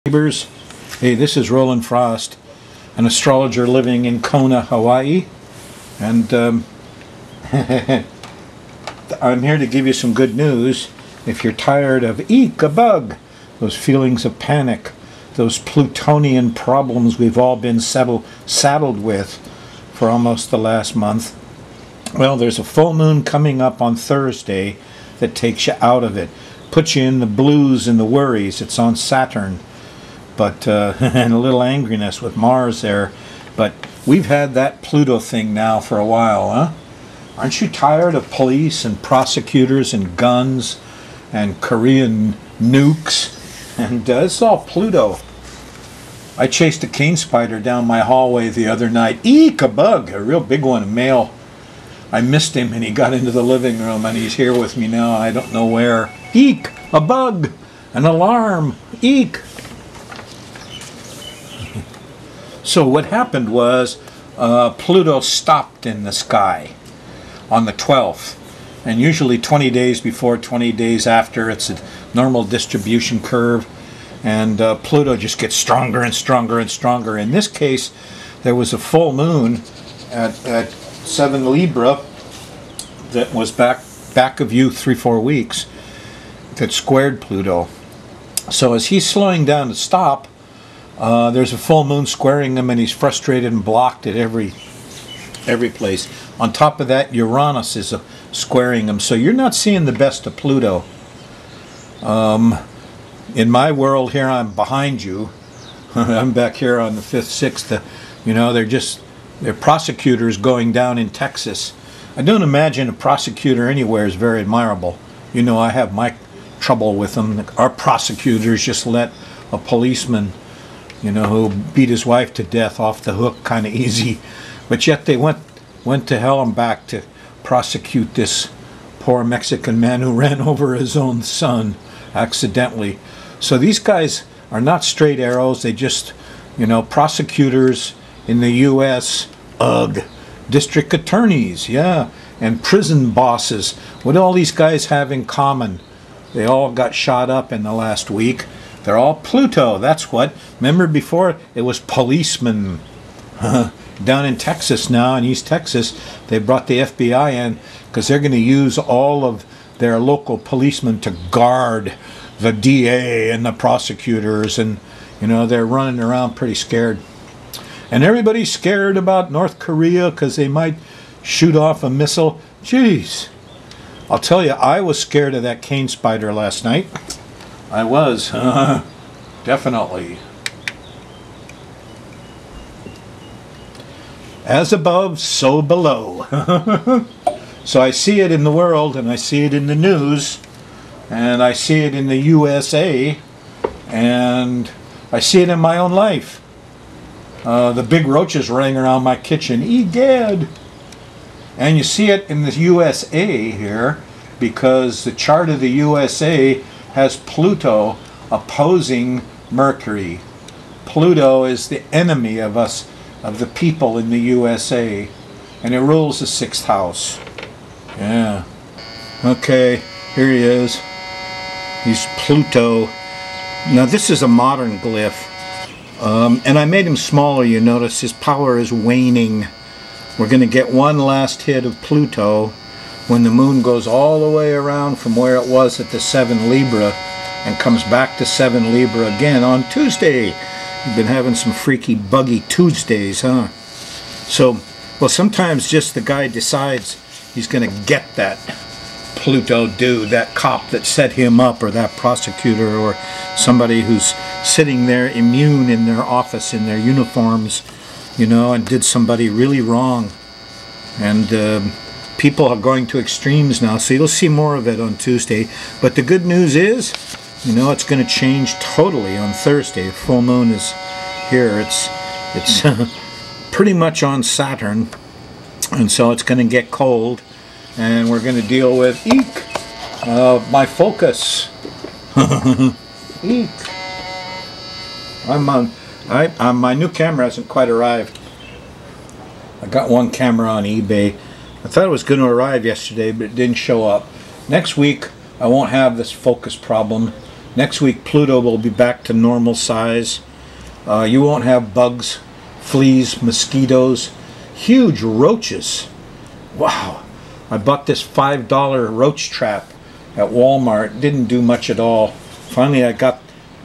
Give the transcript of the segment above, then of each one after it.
Neighbors. Hey, this is Rollin Frost, an astrologer living in Kona, Hawaii, and I'm here to give you some good news. If you're tired of eek, a bug, those feelings of panic, those plutonian problems we've all been saddled with for almost the last month, well, there's a full moon coming up on Thursday that takes you out of it, puts you in the blues and the worries. It's on Saturn, but and a little angriness with Mars there. But we've had that Pluto thing now for a while, huh? Aren't you tired of police and prosecutors and guns and Korean nukes? And it's all Pluto. I chased a cane spider down my hallway the other night. Eek, a bug, a real big one, a male. I missed him and he got into the living room and he's here with me now. I don't know where. Eek, a bug, an alarm, eek. So what happened was Pluto stopped in the sky on the 12th. And usually 20 days before, 20 days after, it's a normal distribution curve. And Pluto just gets stronger and stronger and stronger. In this case, there was a full moon at 7 Libra that was back of you 3-4 weeks that squared Pluto. So as he's slowing down to stop, there's a full moon squaring him and he's frustrated and blocked at every place. On top of that, Uranus is squaring him. So you're not seeing the best of Pluto. In my world here, I'm behind you. I'm back here on the 5th, 6th. You know, they're prosecutors going down in Texas. I don't imagine a prosecutor anywhere is very admirable. You know, I have my trouble with them. Our prosecutors just let a policeman, you know, who beat his wife to death off the hook kind of easy. But yet they went to hell and back to prosecute this poor Mexican man who ran over his own son accidentally. So these guys are not straight arrows. They just, you know, prosecutors in the U.S., district attorneys, yeah, and prison bosses. What do all these guys have in common? They all got shot up in the last week. They're all Pluto, that's what. Remember before it was policemen. Down in Texas now, in East Texas, they brought the FBI in because they're going to use all of their local policemen to guard the DA and the prosecutors, and you know, they're running around pretty scared. And everybody's scared about North Korea because they might shoot off a missile. Jeez. I'll tell you, I was scared of that cane spider last night. I was. Definitely. As above, so below. So I see it in the world, and I see it in the news, and I see it in the USA, and I see it in my own life. The big roaches running around my kitchen, egad. And you see it in the USA here because the chart of the USA has Pluto opposing Mercury. Pluto is the enemy of us, of the people in the USA, and it rules the 6th house. Yeah. Okay, here he is. He's Pluto. Now this is a modern glyph. And I made him smaller, you notice. His power is waning. We're going to get one last hit of Pluto when the moon goes all the way around from where it was at the 7 Libra and comes back to 7 Libra again on Tuesday. You've been having some freaky buggy Tuesdays, huh? So, well, sometimes just the guy decides he's going to get that Pluto dude, that cop that set him up, or that prosecutor, or somebody who's sitting there immune in their office in their uniforms, you know, and did somebody really wrong. And people are going to extremes now, so you'll see more of it on Tuesday. But the good news is, you know, it's going to change totally on Thursday. Full moon is here. It's pretty much on Saturn, and so it's going to get cold. And we're going to deal with eek, my focus. Eek. My new camera hasn't quite arrived. I got one camera on eBay. I thought it was going to arrive yesterday, but it didn't show up. Next week, I won't have this focus problem. Next week, Pluto will be back to normal size. You won't have bugs, fleas, mosquitoes, huge roaches. Wow. I bought this $5 roach trap at Walmart. Didn't do much at all. Finally, I got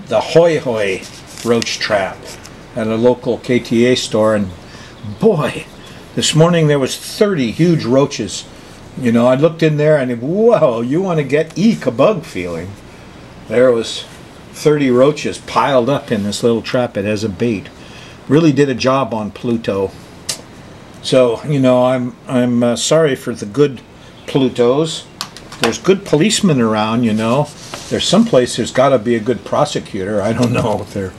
the Hoi Hoi roach trap at a local KTA store, and boy, this morning there was 30 huge roaches. You know, I looked in there and whoa, you want to get eek a bug feeling. There was 30 roaches piled up in this little trap. It has a bait. Really did a job on Pluto. So, you know, I'm sorry for the good Plutos. There's good policemen around, you know. There's someplace there's got to be a good prosecutor. I don't know if there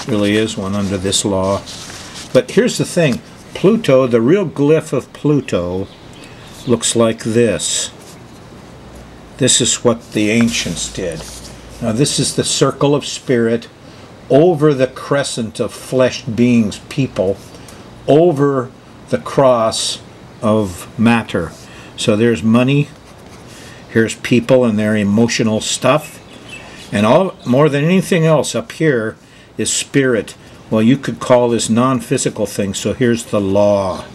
really is one under this law. But here's the thing. Pluto, the real glyph of Pluto, looks like this. This is what the ancients did. Now this is the circle of spirit over the crescent of fleshed beings, people, over the cross of matter. So there's money, here's people and their emotional stuff, and all more than anything else up here is spirit. Well, you could call this non-physical thing. So here's the law.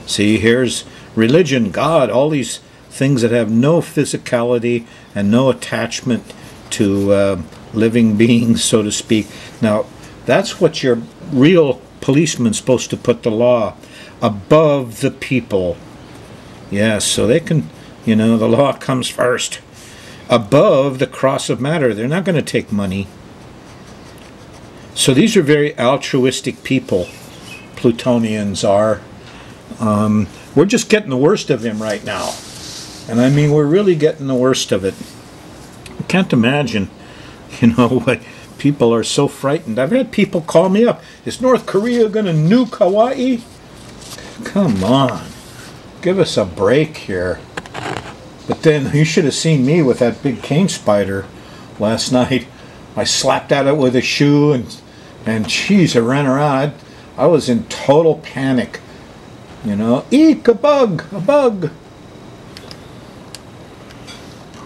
See, here's religion, God, all these things that have no physicality and no attachment to living beings, so to speak. Now, that's what your real policeman's supposed to put the law above the people. Yes, so they can, you know, the law comes first. Above the cross of matter. They're not going to take money. So these are very altruistic people, Plutonians are. We're just getting the worst of him right now. And I mean, we're really getting the worst of it. I can't imagine, you know, what people are so frightened. I've had people call me up. Is North Korea going to nuke Hawaii? Come on. Give us a break here. But then you should have seen me with that big cane spider last night. I slapped at it with a shoe and geez, I ran around. I was in total panic. You know, eek, a bug, a bug.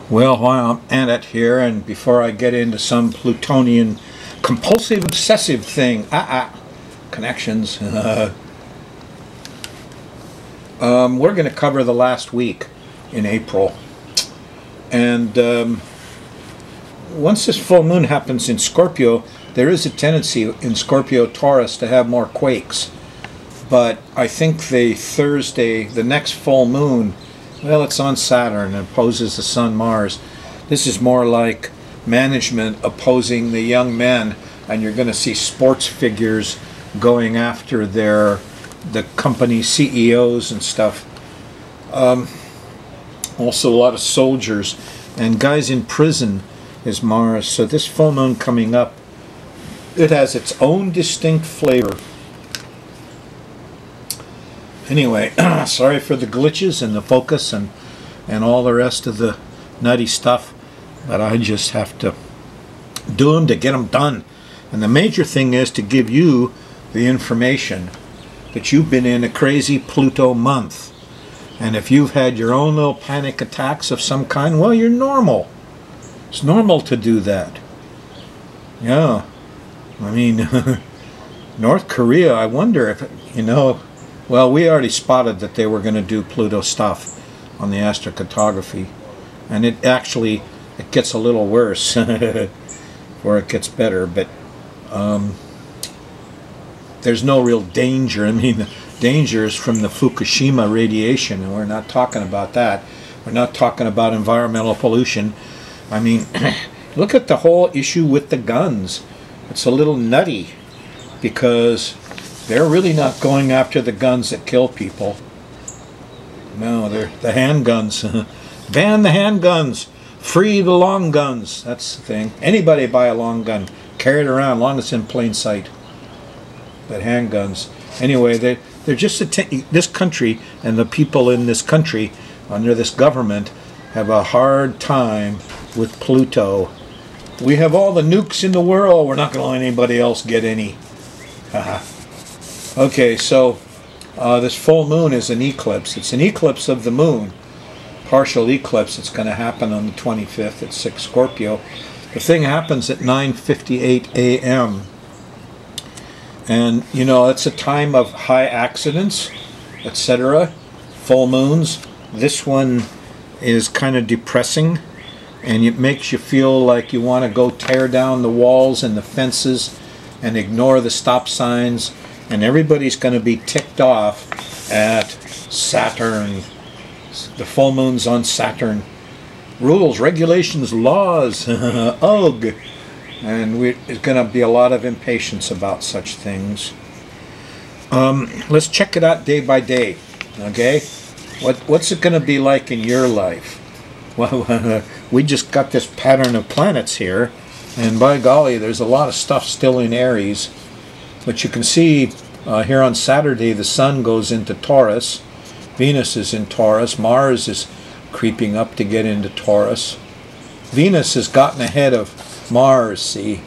Well, while I'm at it here, and before I get into some Plutonian compulsive obsessive thing, connections, we're going to cover the last week in April. And once this full moon happens in Scorpio, there is a tendency in Scorpio Taurus to have more quakes. But I think the next full moon, well, it's on Saturn and opposes the Sun Mars. This is more like management opposing the young men, and you're going to see sports figures going after the company CEOs and stuff. Also a lot of soldiers and guys in prison is Mars. So this full moon coming up, it has its own distinct flavor. Anyway, sorry for the glitches and the focus and all the rest of the nutty stuff, but I just have to do them to get them done. And the major thing is to give you the information that you've been in a crazy Pluto month. And if you've had your own little panic attacks of some kind, well, you're normal. It's normal to do that. Yeah. I mean, North Korea, I wonder if, you know, well, we already spotted that they were going to do Pluto stuff on the astrocartography. And it gets a little worse, or it gets better, but there's no real danger. I mean, the danger is from the Fukushima radiation, and we're not talking about that. We're not talking about environmental pollution. I mean, look at the whole issue with the guns. It's a little nutty, because they're really not going after the guns that kill people. No, they're the handguns. Ban the handguns. Free the long guns. That's the thing. Anybody buy a long gun. Carry it around, long as it's in plain sight. But handguns. Anyway, they're just this country and the people in this country under this government have a hard time with Pluto. We have all the nukes in the world. We're not going to let anybody else get any. Okay, so this full moon is an eclipse. It's an eclipse of the moon. Partial eclipse. It's going to happen on the 25th at 6 Scorpio. The thing happens at 9:58 a.m. And, you know, it's a time of high accidents, etc. Full moons. This one is kind of depressing, and it makes you feel like you want to go tear down the walls and the fences and ignore the stop signs, and everybody's going to be ticked off at Saturn. The full moon's on Saturn. Rules, regulations, laws, ugh. And there's going to be a lot of impatience about such things. Let's check it out day by day, okay? What's it going to be like in your life? Well, we just got this pattern of planets here, and by golly, there's a lot of stuff still in Aries. But you can see here on Saturday, the Sun goes into Taurus, Venus is in Taurus, Mars is creeping up to get into Taurus. Venus has gotten ahead of Mars, see.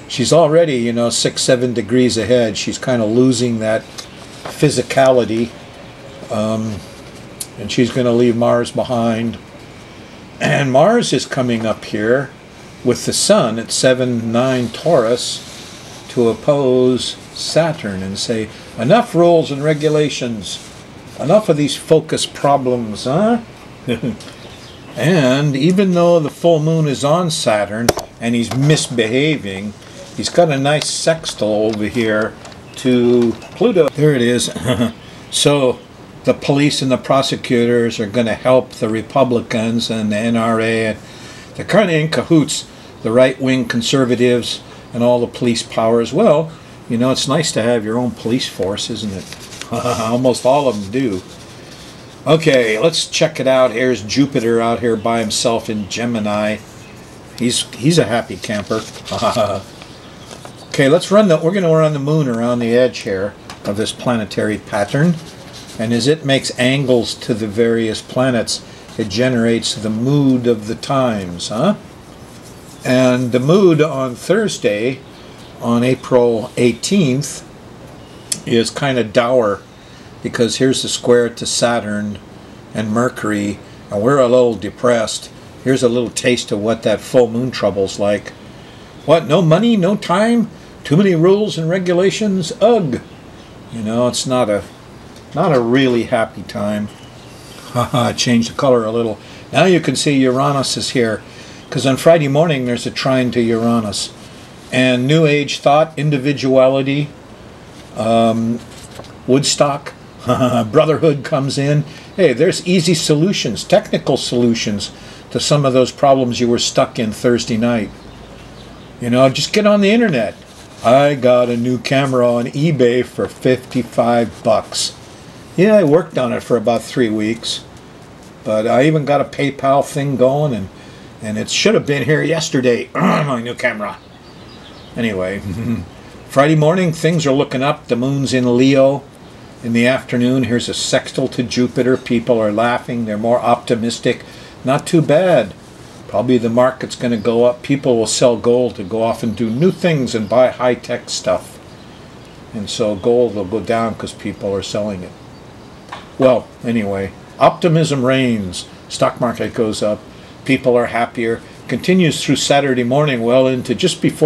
She's already, you know, 6-7 degrees ahead. She's kind of losing that physicality, and she's going to leave Mars behind. And Mars is coming up here with the Sun at 7-9 Taurus to oppose Saturn and say, enough rules and regulations, enough of these focus problems, huh? And even though the full moon is on Saturn and he's misbehaving, he's got a nice sextile over here to Pluto. There it is. So the police and the prosecutors are going to help the Republicans and the NRA. They're kind of in cahoots, the right-wing conservatives and all the police powers. Well, you know, it's nice to have your own police force, isn't it? Almost all of them do. Okay, let's check it out. Here's Jupiter out here by himself in Gemini. He's a happy camper. Okay, we're going to run the moon around the edge here of this planetary pattern. And as it makes angles to the various planets, it generates the mood of the times, huh? And the mood on Thursday, on April 18th, is kind of dour, because here's the square to Saturn and Mercury, and we're a little depressed. Here's a little taste of what that full moon trouble's like. What, no money, no time, too many rules and regulations, ugh. You know, it's not a really happy time. Haha, change the color a little. Now you can see Uranus is here, because on Friday morning there's a trine to Uranus. And New Age thought, individuality, Woodstock, brotherhood comes in. Hey, there's easy solutions, technical solutions to some of those problems you were stuck in Thursday night. You know, just get on the internet. I got a new camera on eBay for 55 bucks. Yeah, I worked on it for about 3 weeks. But I even got a PayPal thing going, and it should have been here yesterday. My new camera. Anyway, Friday morning, things are looking up. The moon's in Leo. In the afternoon, here's a sextile to Jupiter. People are laughing. They're more optimistic. Not too bad. Probably the market's going to go up. People will sell gold to go off and do new things and buy high-tech stuff. And so gold will go down because people are selling it. Well, anyway, optimism reigns. Stock market goes up. People are happier. Continues through Saturday morning, well into just before